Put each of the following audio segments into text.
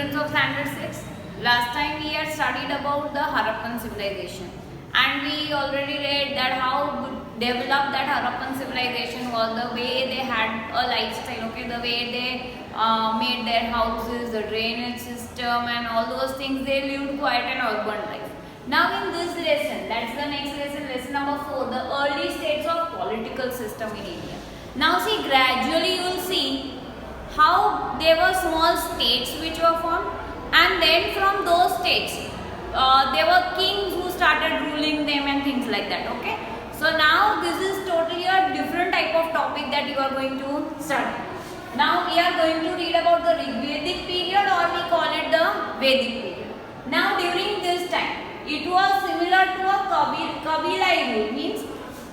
students of standard 6. Last time we had studied about the Harappan civilization, and we already read that how developed that Harappan civilization was, the way they had a lifestyle, okay, the way they made their houses, the drainage system and all those things. They lived quite an urban life. Now in this lesson, that's the next lesson, lesson number 4, the early states of political system in India. Now see, gradually you will see how there were small states which were formed, and then from those states there were kings who started ruling them and things like that, okay. So now this is totally a different type of topic that you are going to study. Now we are going to read about the Rigvedic period, or we call it the Vedic period. Now during this time, it was similar to a Kabila rule, means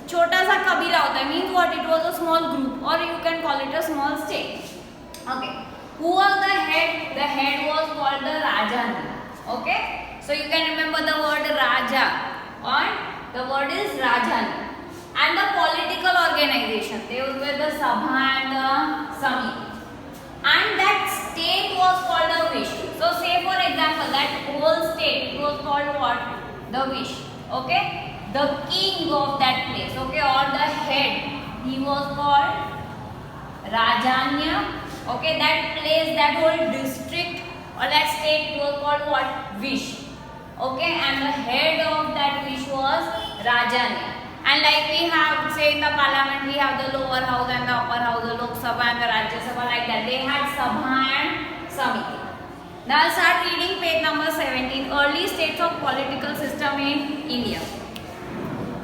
छोटा सा कबीला होता है, means what, it was a small group, or you can call it a small state. Okay, who was the head? The head was called the Rajani. Okay, so you can remember the word Raja, or the word is Rajani. And the political organization, they were the Sabha and the Samiti. And that state was called the Vish. So say for example, that whole state, it was called what? The Vish. Okay, the king of that place, okay, or the head, he was called Rajanya. Okay, that place, that whole district or that state was called what? Vish. Okay, and the head of that Vish was Rajanya. And like we have, say in the parliament, we have the lower house and the upper house, the Lok Sabha and the Rajya Sabha, like that. They had Sabha and Samiti. Now I'll start reading page number 17, early states of political system in India.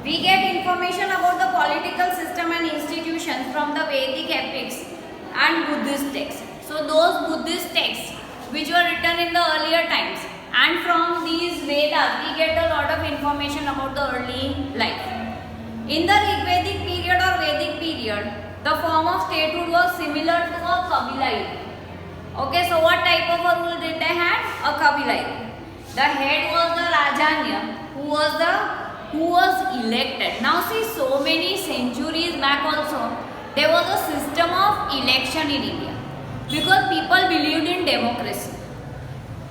We get information about the political system and institutions from the Vedic epics and Buddhist texts. So those Buddhist texts which were written in the earlier times, and from these Vedas we get a lot of information about the early life. In the Rigvedic period or Vedic period, the form of statehood was similar to a Kabila rule. Okay, so what type of a rule did they have? A Kabila rule. The head was the Rajanya, who was elected. Now see, so many centuries back also, there was a system of election in India, because people believed in democracy,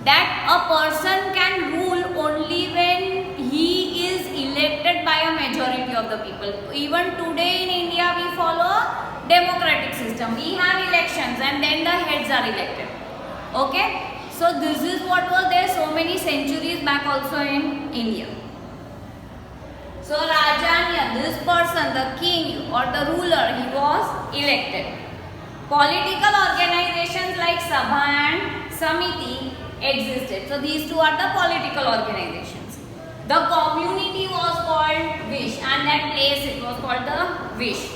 that a person can rule only when he is elected by a majority of the people. Even today in India we follow a democratic system. We have elections and then the heads are elected. Okay, so this is what was there so many centuries back also in India. So Rajanya, this person, the king or the ruler, he was elected. Political organizations like Sabha and Samiti existed. So these two are the political organizations. The community was called Vish, and that place, it was called the Vish.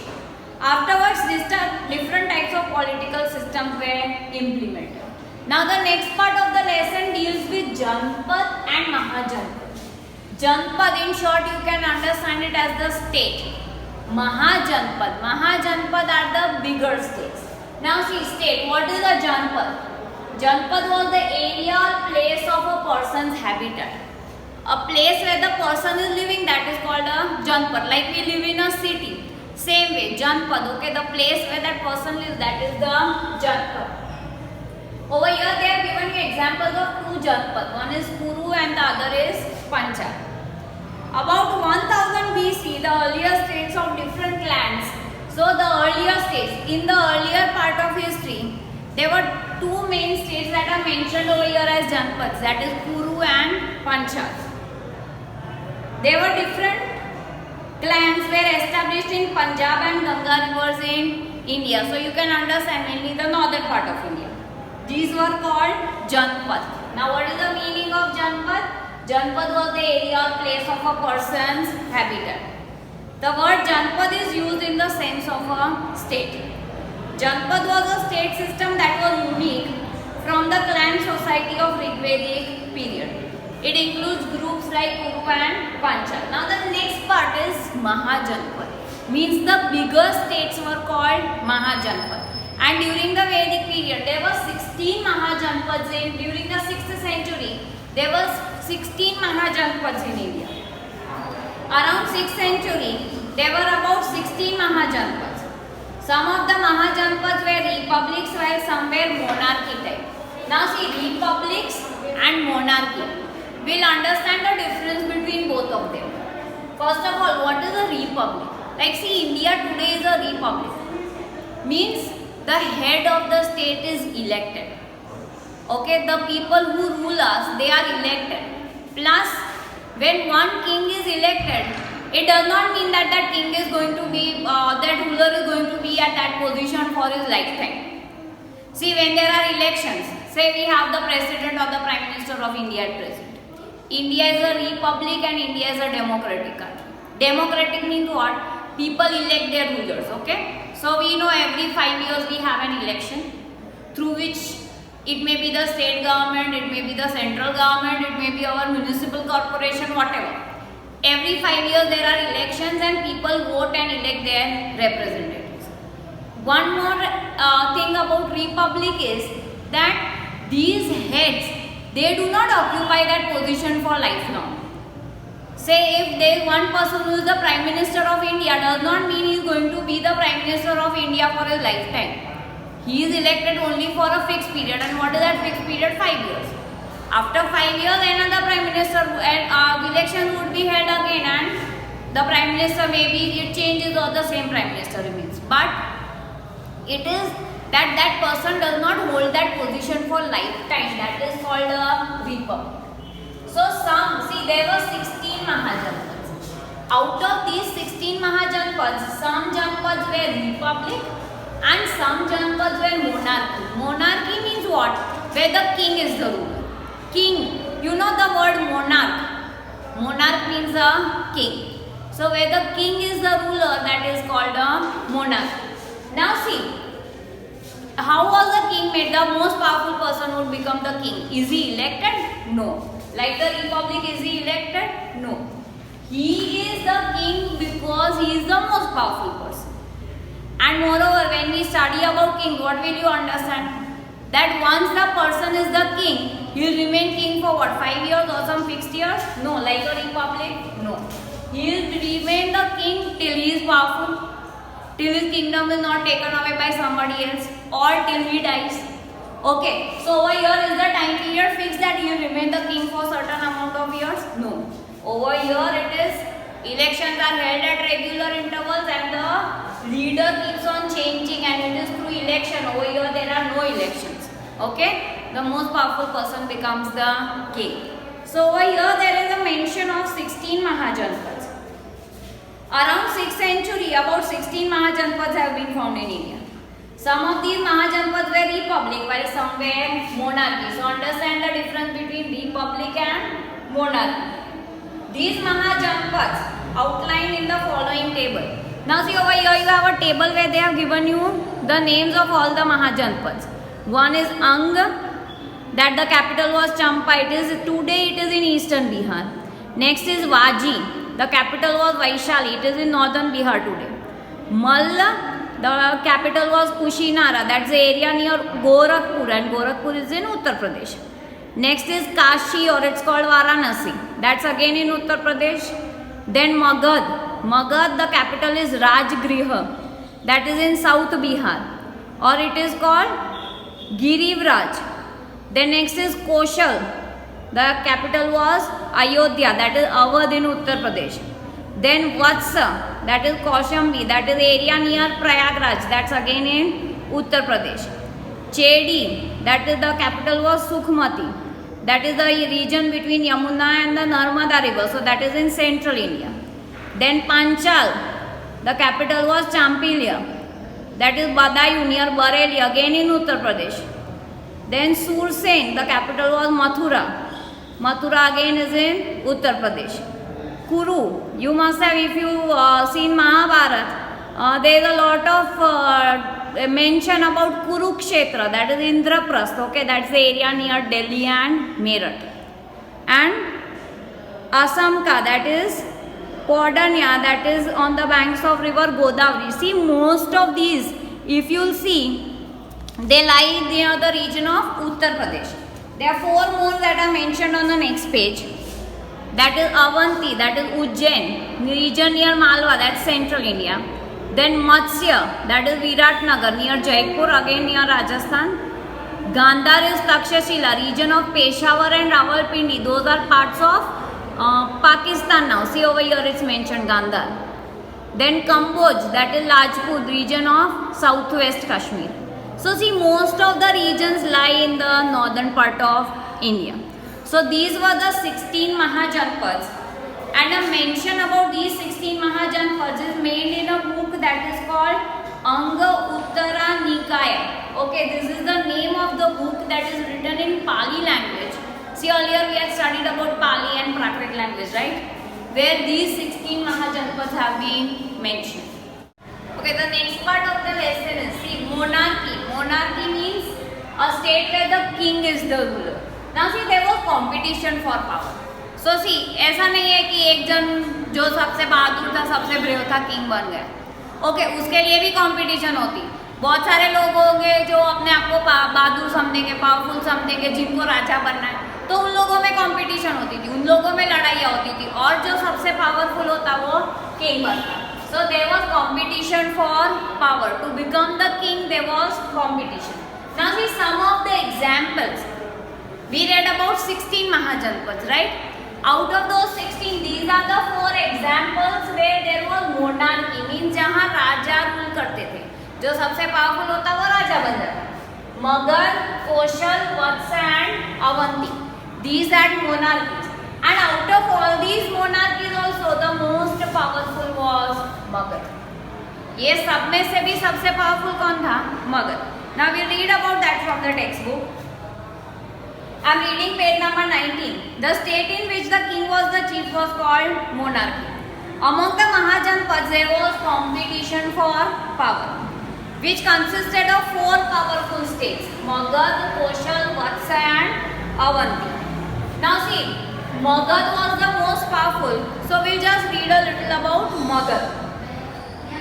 Afterwards, these different types of political systems were implemented. Now the next part of the lesson deals with Janpad and Mahajanpad. Janpad, in short, you can understand it as the state. Mahajanpad are the bigger states. Now see, state, what is a Janpad? Janpad was the area or place of a person's habitat. A place where the person is living, that is called a Janpad. Like we live in a city. Same way, Janpad, okay, the place where that person lives, that is the Janpad. Over here they have given you examples of two Janpad. One is Kuru and the other is Panchal. About 1000 BC, the earlier states of different clans. So the earlier states, in the earlier part of history, there were two main states that are mentioned over here as Janpads, that is Kuru and Panchal. There were different clans were established in Punjab and Ganga rivers in India. So you can understand mainly the northern part of India. These were called Janpad. Now what is the meaning of Janpad? Janpad was the area or place of a person's habitat. The word Janpad is used in the sense of a state. Janpad was a state system that was unique from the clan society of Rigvedic period. It includes groups like Kuru and Panchal. Now the next part is Mahajanpad. Means the bigger states were called Mahajanpad. And during the Vedic period, there were 16 Mahajanpads during the 6th century. There were 16 Mahajanpads in India. Around 6th century, there were about 16 Mahajanpads. Some of the Mahajanpads were republics while some were monarchy type. Now see, republics and monarchy. We'll understand the difference between both of them. First of all, what is a republic? Like see, India today is a republic. Means the head of the state is elected. Okay, the people who rule us, they are elected. Plus, when one king is elected, it does not mean that that king is going to be, that ruler is going to be at that position for his lifetime. See, when there are elections, say we have the president or the prime minister of India at present. India is a republic and India is a democratic country. Democratic means what? People elect their rulers, okay? So we know every 5 years we have an election through which it may be the state government, it may be the central government, it may be our municipal corporation, whatever. Every 5 years there are elections and people vote and elect their representatives. One more thing about republic is that these heads, they do not occupy that position for lifelong. Say if there is one person who is the Prime Minister of India, does not mean he is going to be the Prime Minister of India for his lifetime. He is elected only for a fixed period, and what is that fixed period? 5 years. After 5 years, another Prime Minister election would be held again, and the Prime Minister maybe it changes or the same Prime Minister remains. But it is that that person does not hold that position for lifetime. That is called a republic. So see, there were 16 Mahajanpads. Out of these 16 Mahajanpads, some Janpads were republic and some Janpads were monarchy. Monarchy means what? Where the king is the ruler. King, you know the word monarch. Monarch means a king. So where the king is the ruler, that is called a monarch. Now see, how was the king made? The most powerful person would become the king. Is he elected? No. Like the republic, is he elected? No. He is the king because he is the most powerful person. And moreover, when we study about king, what will you understand? That once the person is the king, he will remain king for what? 5 years or some fixed years? No. Like a republic? No. He will remain the king till he is powerful, till his kingdom is not taken away by somebody else, or till he dies. Okay, so over here is the time period fixed that he will remain the king for certain amount of years? No. Over here it is, elections are held at regular intervals and the leader keeps on changing, and it is through election. Over here there are no elections. Okay, the most powerful person becomes the king. So over here there is a mention of 16 Mahajanpads. Around 6th century, about 16 Mahajanpads have been found in India. Some of these Mahajanpads were republic while some were monarchy. So understand the difference between republic and monarchy. These Mahajanpads outlined in the following table. Now see, over here you have a table where they have given you the names of all the Mahajanpads. One is Ang, that the capital was Champa. Today it is in eastern Bihar. Next is Vaji, the capital was Vaishali. It is in northern Bihar today. Malla, the capital was Kushinara, that's the area near Gorakhpur, and Gorakhpur is in Uttar Pradesh. Next is Kashi, or it's called Varanasi, that's again in Uttar Pradesh. Then Magad, the capital is Rajgriha, that is in South Bihar, or it is called Girivraj. Then next is Koshal, the capital was Ayodhya, that is Awadh in Uttar Pradesh. Then Vatsa, that is Kaushambi, that is the area near Prayagraj, that's again in Uttar Pradesh. Chedi, that is the capital was Sukhmati, that is the region between Yamuna and the Narmada river, so that is in central India. Then Panchal, the capital was Champilya, that is Badayu near Bareilly, again in Uttar Pradesh. Then Sursen, the capital was Mathura, Mathura again is in Uttar Pradesh. Kuru, you must have, if you seen Mahabharata, there is a lot of mention about Kurukshetra, that is Indraprasth, okay, that's the area near Delhi and Meerut. And Asamka, that is Kodanya, that is on the banks of river Godavari. See, most of these, if you will see, they lie near the region of Uttar Pradesh. There are 4 more that are mentioned on the next page. That is Avanti, that is Ujjain, region near Malwa, that's central India. Then Matsya, that is Viratnagar near Jaipur, again near Rajasthan. Gandhar is Takshashila, region of Peshawar and Rawalpindi. Those are parts of Pakistan now. See over here it's mentioned Gandhar. Then Kamboj, that is Rajput, region of southwest Kashmir. So see, most of the regions lie in the northern part of India. So these were the 16 Mahajanpads, and a mention about these 16 Mahajanpads is made in a book that is called Anga Uttara Nikaya. Okay, this is the name of the book that is written in Pali language. See, earlier we had studied about Pali and Prakrit language, right? Where these 16 Mahajanpads have been mentioned. Okay, the next part of the lesson is, see, monarchy. Monarchy means a state where the king is the ruler. Now see, there was competition for power. So see, ऐसा नहीं है कि एक जन जो सबसे बहादुर था, सबसे ब्रेव था, किंग बन गया. ओके, उसके लिए भी कंपटीशन होती. बहुत सारे लोग होंगे जो अपने आप को बहादुर समझेंगे, पावरफुल समझेंगे, जिनको राजा बनना है, तो उन लोगों में कंपटीशन होती थी, उन लोगों में लड़ाइयाँ होती थी, और जो सबसे पावरफुल होता वो किंग बनता. So there was competition for power. To become the king, there was competition. Now see some of the examples. We read about 16 Mahajanpads, right? Out of those 16, these are the 4 examples where there was monarchy, means जहाँ राजा rule करते थे. जो सबसे powerful होता वो राजा बन जाता. Magad, Koshal, Vatsa and Avanti. These are monarchies. And out of all these monarchies also the most powerful was Magad. ये सब में से भी सबसे पावरफुल कौन था? Magad. Now we read about that from the textbook. I am reading page number 19. The state in which the king was the chief was called monarchy. Among the Mahajanpads there was competition for power, which consisted of 4 powerful states: Magad, Koshal, Vatsa and Avanti. Now see, Magad was the most powerful, so we'll just read a little about Magad.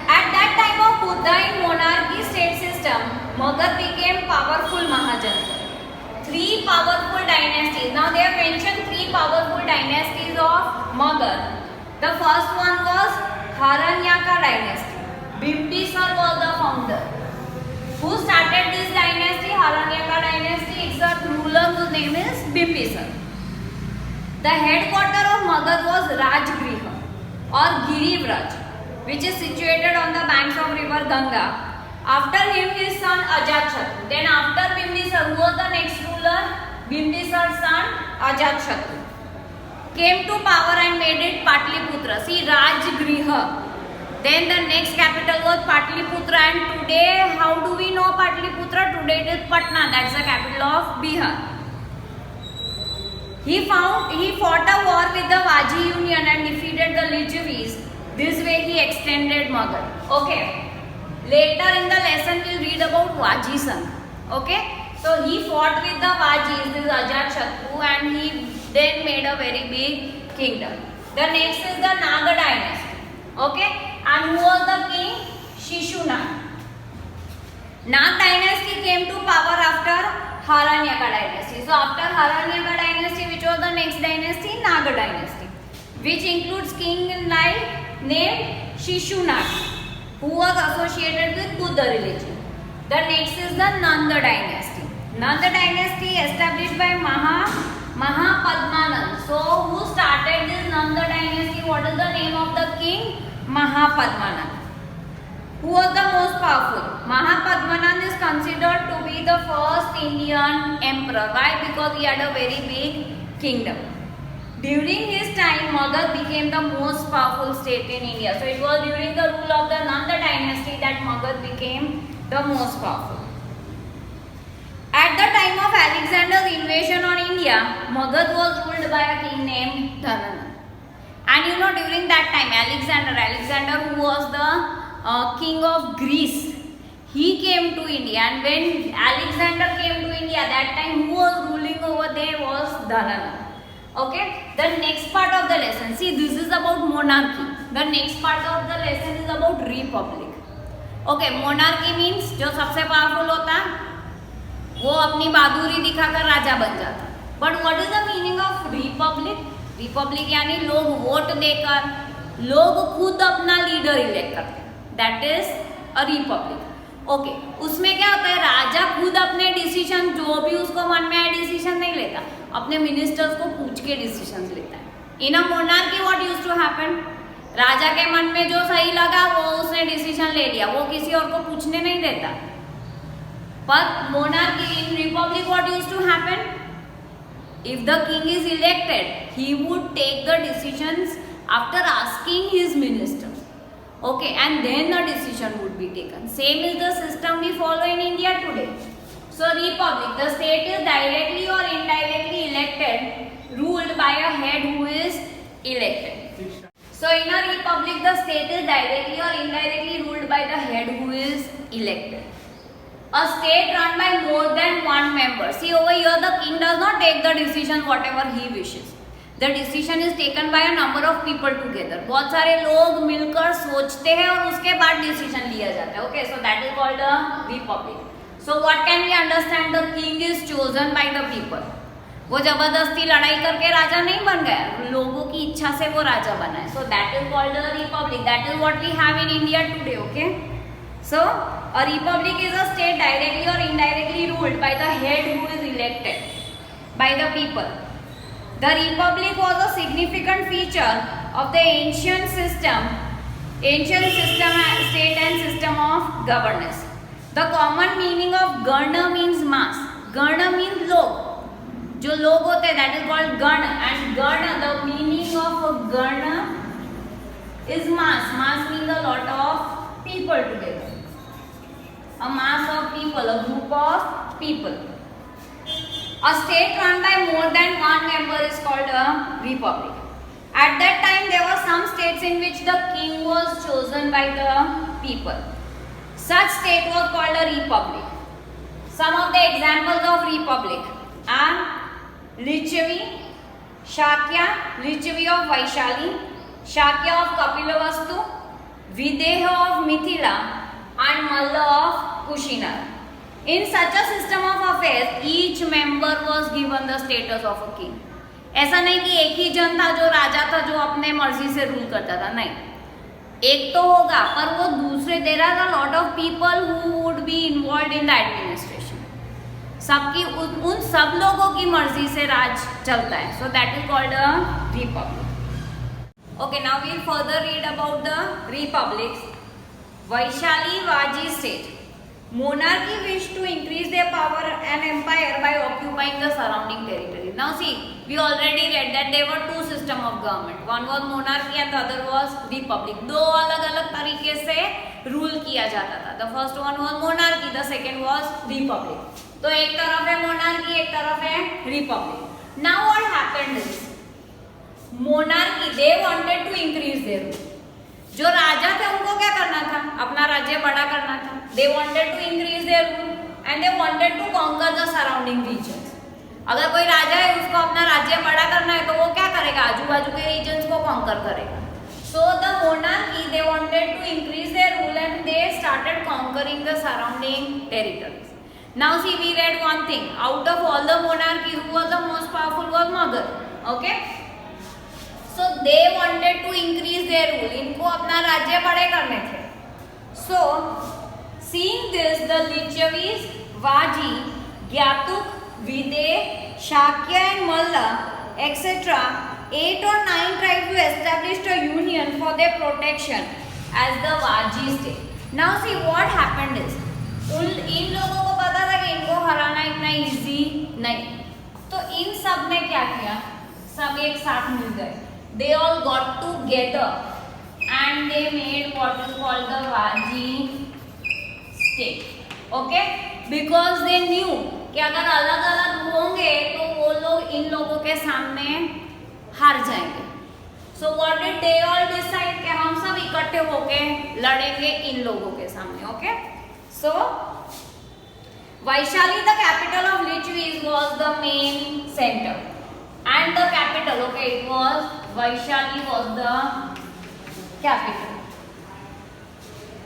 At that time of Buddhist monarchy state system, Magad became powerful Mahajanpad. 3 powerful dynasties. Now they have mentioned 3 powerful dynasties of Magad. The first one was Haranyaka dynasty. Bimbisar was the founder. Who started this dynasty? Haranyaka dynasty. It's a ruler whose name is Bimbisar. The headquarter of Magad was Rajgriha or Girivraj, which is situated on the banks of river Ganga. After him, his son Ajatashatru. Then after Bimbisar, who was the next ruler? Bimbisar's son Ajatashatru came to power and made it Patliputra. See, Rajgriha. Then the next capital was Patliputra, and today, how do we know Patliputra? Today it is Patna. That's the capital of Bihar. He fought a war with the Vaji Union and defeated the Lichavis. This way he extended Magad. Okay. Later in the lesson we'll read about Vaji Sangh. Okay. So he fought with the Vajis, this is Ajatashatru, and he then made a very big kingdom. The next is the Naga dynasty. Okay. And who was the king? Shishunaga. Nag dynasty came to power after Haranyaka dynasty. So after Haranyaka dynasty, which was the next dynasty? Naga dynasty, which includes king like named Shishunaga, who was associated with Buddha religion. The next is the Nanda dynasty. Nanda dynasty established by Mahapadmanand. So who started this Nanda dynasty? What is the name of the king? Mahapadmanand. Who was the most powerful? Mahapadmanand is considered to be the first Indian emperor. Why? Because he had a very big kingdom. During his time, Magad became the most powerful state in India. So it was during the rule of the Nanda dynasty that Magad became the most powerful. At the time of Alexander's invasion on India, Magad was ruled by a king named Dhananand. And you know, during that time, Alexander who was the king of Greece, he came to India. And when Alexander came to India, that time who was ruling over there was Dhananand. Okay, the next part of the lesson, see, this is about monarchy. The next part of the lesson is about republic. Okay, monarchy means जो सबसे powerful होता वो अपनी बहादुरी दिखाकर राजा बन जाता. But what is the meaning of republic? Republic यानी लोग वोट देकर लोग खुद अपना लीडर इलेक्ट करते. That is a republic. Okay उसमें क्या होता है, राजा खुद अपने डिसीजन जो भी उसको मन में आए डिसीजन नहीं लेता, अपने मिनिस्टर्स को पूछ के डिसीजन लेता है। In a monarchy what used to happen, राजा के मन में जो सही लगा वो उसने डिसीजन ले लिया, वो किसी और को पूछने नहीं देता। पर monarchy in republic what used to happen, if the king is elected he would take the decisions after asking his ministers, okay, and then the decision would be taken. Same is the system we follow in India today. So republic, the state is directly or indirectly elected, ruled by a head who is elected. So in a republic the state is directly or indirectly ruled by the head who is elected. A state run by more than one member. See over here the king does not take the decision whatever he wishes. The decision is taken by a number of people together. बहुत सारे लोग मिलकर सोचते हैं और उसके बाद decision लिया जाता है. Okay, so that is called a republic. So what can we understand? The king is chosen by the people. वो जबरदस्ती लड़ाई करके राजा नहीं बन गया, लोगों की इच्छा से वो राजा बना है. So that is called a republic. That is what we have in India today. Okay. So, a republic is a state directly or indirectly ruled by the head who is elected by the people. The republic was a significant feature of the ancient system, state and system of governance. The common meaning of Gana means mass. Gana means log. जो लोग होते हैं that is called Gana, and Gana, the meaning of Gana is mass. Mass means a lot of people together. A mass of people, a group of people. A state run by more than one member is called a republic. At that time there were some states in which the king was chosen by the people. Such state was called a republic. Some of the examples of republic are Lichavi, Shakya, Lichavi of Vaishali, Shakya of Kapilavastu, Videha of Mithila, and Malla of Kushinagar. In such a system of affairs, each member was given the status of a king. ऐसा नहीं कि एक ही जन था जो राजा था जो अपने मर्जी से रूल करता था, नहीं. एक तो होगा पर वो दूसरे, there are a lot of people who would be involved in the administration. सबकी उन सब लोगों की मर्जी से राज चलता है. So that is called a republic. Okay, now we will further read about the republics. Vaishali Vaji state. Monarchy wished to increase their power and empire by occupying the surrounding territory. Now see, we already read that there were two systems of government. One was monarchy and the other was republic. दो अलग-अलग तरीके से rule किया जाता था. The first one was monarchy, the second was republic. तो एक तरफ है monarchy, एक तरफ है republic. Now what happened is, monarchy they wanted to increase their rule. जो राजा थे उनको क्या करना था, अपना राज्य बड़ा करना था. They wanted to increase their rule and they wanted to conquer the surrounding regions. अगर कोई राजा है उसको अपना राज्य बड़ा करना है तो वो क्या करेगा, आजू बाजू के रीजन्स को कॉन्कर करेगा. So the monarchy they wanted to increase their rule and they started conquering the surrounding territories. Now see, we read one thing, out of all the monarchies who was the most powerful was Magad. Okay. So they wanted to increase their rule. इनको अपना राज्य बड़े करने थे. So seeing this, the Lichavis, Vaji, Gyatuk, Videha, Shakya and Malla, etc. 8 or 9 tribes established a union for their protection as the Vaji state. Now see what happened is, इन लोगों को पता था कि इनको हराना इतना easy नहीं. तो इन सब ने क्या किया, सब एक साथ मिल गए. They all got together and they made what is called the Vaji state. Okay, because they knew कि अगर अलग अलग होंगे तो वो लोग इन लोगों के सामने हार जाएंगे. So what did they all decide कि हम सब इकट्ठे होके लड़ेंगे इन लोगों के सामने. Okay, so Vaishali, the capital of Lichavis, was the main center and the capital, okay, it was Vaishali was the capital.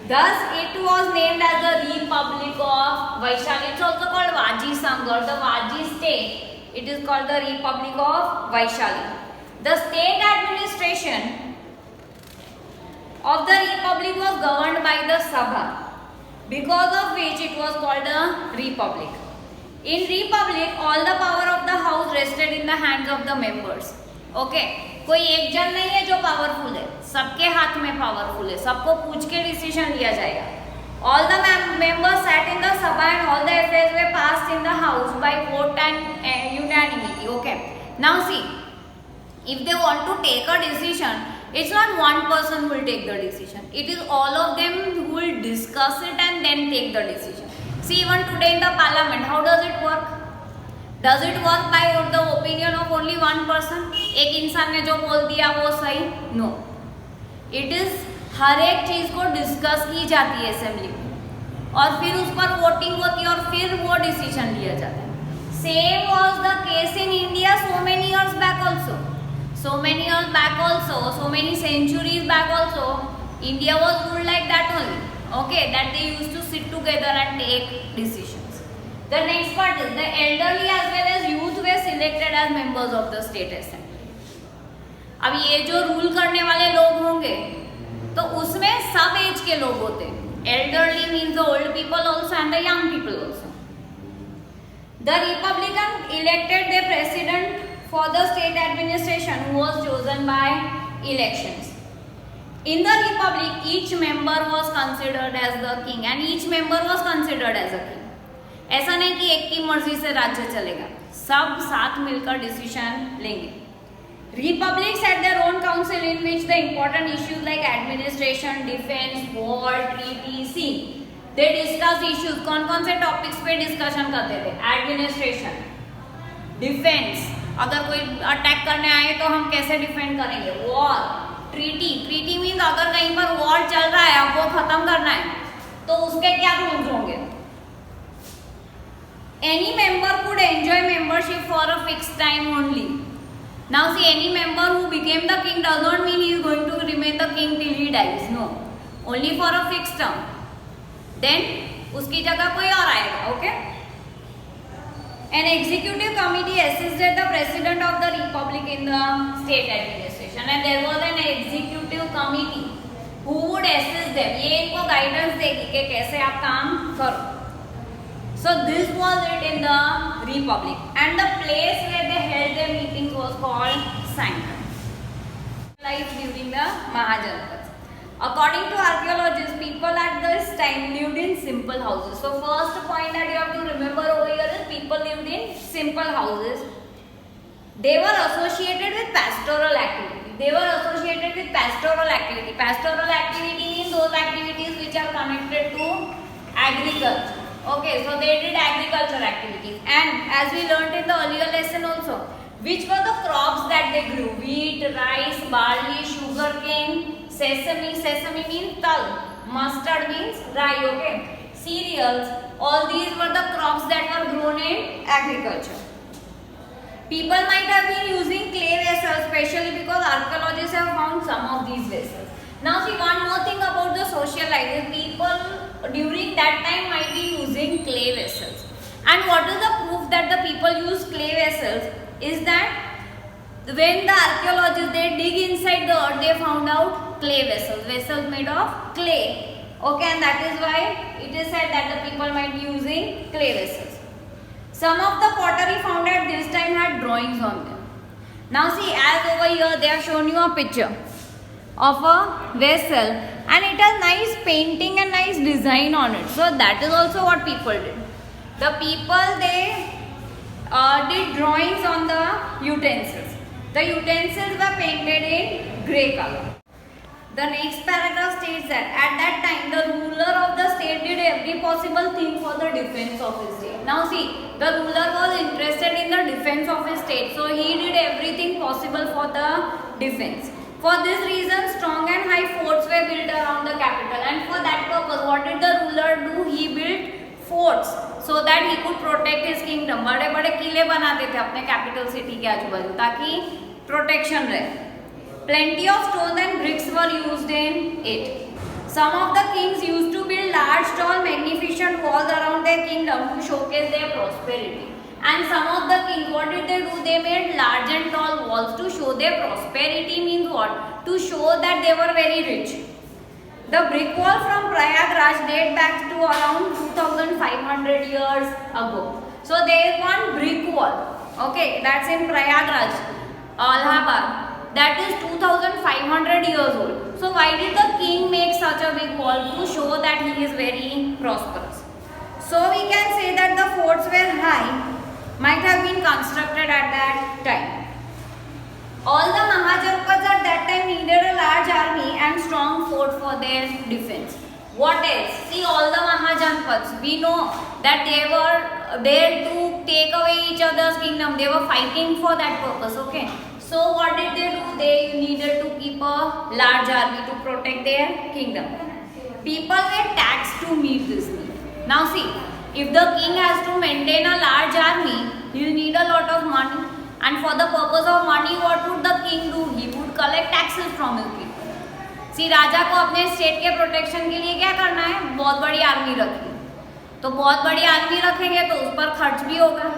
Thus it was named as the Republic of Vaishali. It's also called Vaji Samgar, the Vaji state. It is called the Republic of Vaishali. The state administration of the Republic was governed by the Sabha. because of which it was called a republic. In republic, all the power of the house rested in the hands of the members. Okay, कोई एक जन नहीं है जो powerful है, सबके हाथ में पावरफुल है, सबको पूछ के डिसीजन लिया जाएगा. All the members sat in the sabha and all the affairs were passed in the house by vote and unanimity. Okay. Now see, if they want to take a decision, it's not one person who will take the decision. It is all of them who will discuss it and then take the decision. See, even today in the parliament, how does it work? Does it work by the opinion of only one person? एक इंसान ने जो बोल दिया वो सही? No. It is हर एक चीज को डिस्कस की जाती है असेंबली में और फिर उस पर वोटिंग होती है और फिर वो डिसीजन लिया जाता है. Same was the case in India so many years back also. So many years back also, so many centuries back also, India was ruled like that only. Okay, that they used to sit together and take decisions. The next part is the elderly as well as youth were selected as members of the state assembly. अब ये जो rule करने वाले लोग होंगे तो उसमें सब एज के लोग होते हैं. Elderly means the old people also and the young people also. The Republican elected their president for the state administration who was chosen by elections. In the republic, each member was considered as the king and each member was considered as a king. ऐसा नहीं कि एक की मर्जी से राज्य चलेगा, सब साथ मिलकर डिसीजन लेंगे. Republics had their own council in which the important issues like administration, defense, war, treaty, sea, they discussed issues. कौन-कौन से टॉपिक्स पे डिस्कशन करते थे? एडमिनिस्ट्रेशन, डिफेंस, अगर कोई अटैक करने आए तो हम कैसे डिफेंड करेंगे, वॉर, ट्रीटी मीन्स अगर कहीं पर वॉर चल रहा है अब वो खत्म करना है तो उसके क्या रूल्स होंगे. Any member could enjoy membership for a fixed time only. Now see, any member who became the king does not mean he is going to remain the king till he dies. No, only for a fixed term. Then उसकी जगह कोई और आएगा. Okay. An executive committee assisted the president of the republic in the state administration, and there was an executive committee who would assist them. ये इनको guidance देगी कि कैसे आप काम करो. So this was it in the republic, and the place where they held their meetings was called sanctum. Life during the Mahajanapads. According to archaeologists, people at this time lived in simple houses. So first point that you have to remember over here is people lived in simple houses. They were associated with pastoral activity. Pastoral activity means those activities which are connected to agriculture. Okay, so they did agriculture activities, and as we learnt in the earlier lesson also, which were the crops that they grew? Wheat, rice, barley, sugarcane, sesame means tal, mustard means rye. Okay, cereals, all these were the crops that were grown in agriculture. People might have been using clay vessels, especially because archaeologists have found some of these vessels. Now see, one more thing about the social life is people during that time might be using clay vessels. And what is the proof that the people use clay vessels is that when the archaeologists they dig inside the earth, they found out clay vessels made of clay. Okay, and that is why it is said that the people might be using clay vessels. Some of the pottery found at this time had drawings on them. Now see, as over here they have shown you a picture of a vessel and it has nice painting and nice design on it. So that is also what people did. The people they did drawings on the utensils. The utensils were painted in grey color. The next paragraph states that at that time the ruler of the state did every possible thing for the defense of his state. Now see, the ruler was interested in the defense of his state, so he did everything possible for the defense. For this reason, strong and high forts were built around the capital, and for that purpose, what did the ruler do? He built forts so that he could protect his kingdom. बड़े बड़े किले बनाते थे अपने capital city के आजू बाजू ताकि प्रोटेक्शन रहे. Plenty of stones and bricks were used in it. Some of the kings used to build large, tall, magnificent walls around their kingdom to showcase their prosperity. And some of the kings, what did they do? They made large and tall walls to show their prosperity. Means what? To show that they were very rich. The brick wall from Prayagraj date back to around 2500 years ago. So there is one brick wall, okay, that's in Prayagraj, Allahabad. That is 2500 years old. So why did the king make such a big wall? To show that he is very prosperous. So we can say that the forts were high, might have been constructed at that time. All the Mahajanpads at that time needed a large army and strong fort for their defense. What else? See, all the Mahajanpads, we know that they were there to take away each other's kingdom. They were fighting for that purpose, okay? So what did they do? They needed to keep a large army to protect their kingdom. People were taxed to meet this need. Now see, if the king has to maintain a large army, he will need a lot of money. And for the purpose of money, what would the king do? He would collect taxes from his people. See, राजा को अपने state के protection के लिए क्या करना है? बहुत बड़ी आर्मी रखनी. तो बहुत बड़ी आर्मी रखेंगे तो उस पर खर्च भी होगा.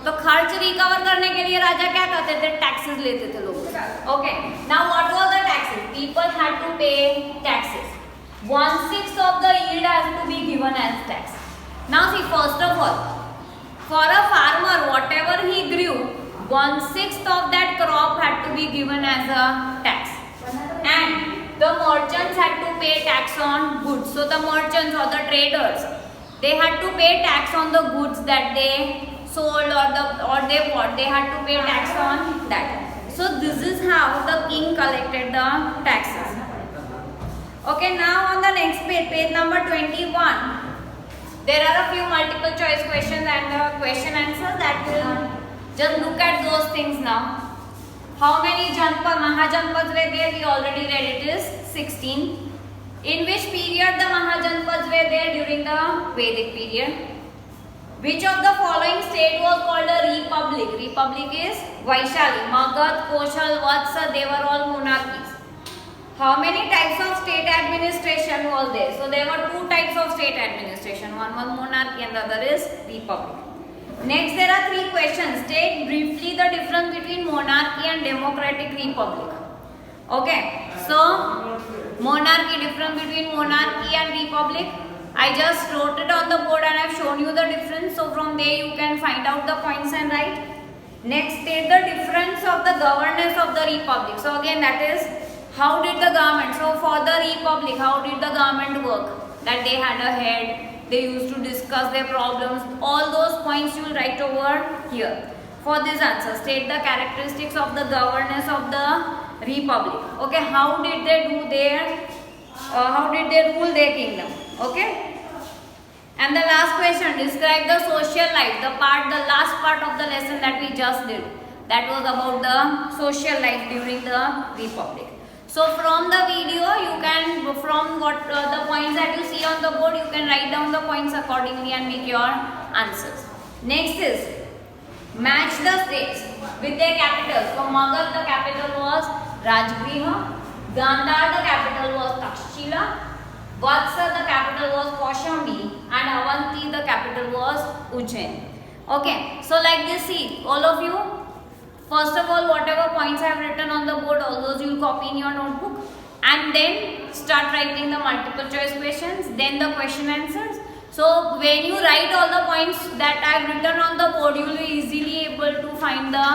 तो खर्च रिकवर करने के लिए राजा क्या करते थे? टैक्सेस लेते थे लोगों से. Okay, now what was the taxes? People had to pay taxes. 1/6 of the yield has to be given as tax. Now see, first of all, for a farmer, whatever he grew, 1/6 of that crop had to be given as a tax. And the merchants had to pay tax on goods. So the merchants or the traders, they had to pay tax on the goods that they sold or they bought. They had to pay tax on that. So this is how the king collected the taxes. Okay, now on the next page, page number 21, there are a few multiple choice questions and question answers that will just look at those things now. How many Mahajanpads were there? We already read it is 16. In which period the Mahajanpads were there? During the Vedic period. Which of the following state was called a republic? Republic is Vaishali. Magad, Koshal, Vatsa, they were all monarchies. How many types of state administration was there? So there were two types of state administration. One was monarchy and the other is republic. Next, there are three questions. State briefly the difference between monarchy and democratic republic. Okay, so monarchy, difference between monarchy and republic. I just wrote it on the board and I have shown you the difference. So from there you can find out the points and write. Next, state the difference of the governance of the republic. So again, that is how did the government. So for the republic, how did the government work? That they had a head. They used to discuss their problems. All those points you will write over here. For this answer, state the characteristics of the governance of the republic. Okay, how did they do their, how did they rule their kingdom? Okay. And the last question, describe the social life. The last part of the lesson that we just did. That was about the social life during the republic. So from the video, you can, from what the points that you see on the board, you can write down the points accordingly and make your answers. Next is, match the states with their capitals. For Magad, the capital was Rajgriha. Gandhar, the capital was Takshila. Vatsa, the capital was Kaushambi. And Avanti, the capital was Ujjain. Okay, so like this, see, all of you, first of all, whatever points I have written on the board, all those you will copy in your notebook and then start writing the multiple choice questions, then the question answers. So when you write all the points that I have written on the board, you will be easily able to find the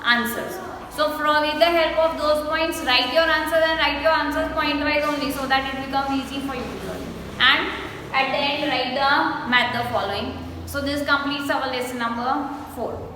answers. So with the help of those points, write your answers and write your answers point wise only, so that it becomes easy for you to learn. And at the end, write the math the following. So this completes our lesson number 4.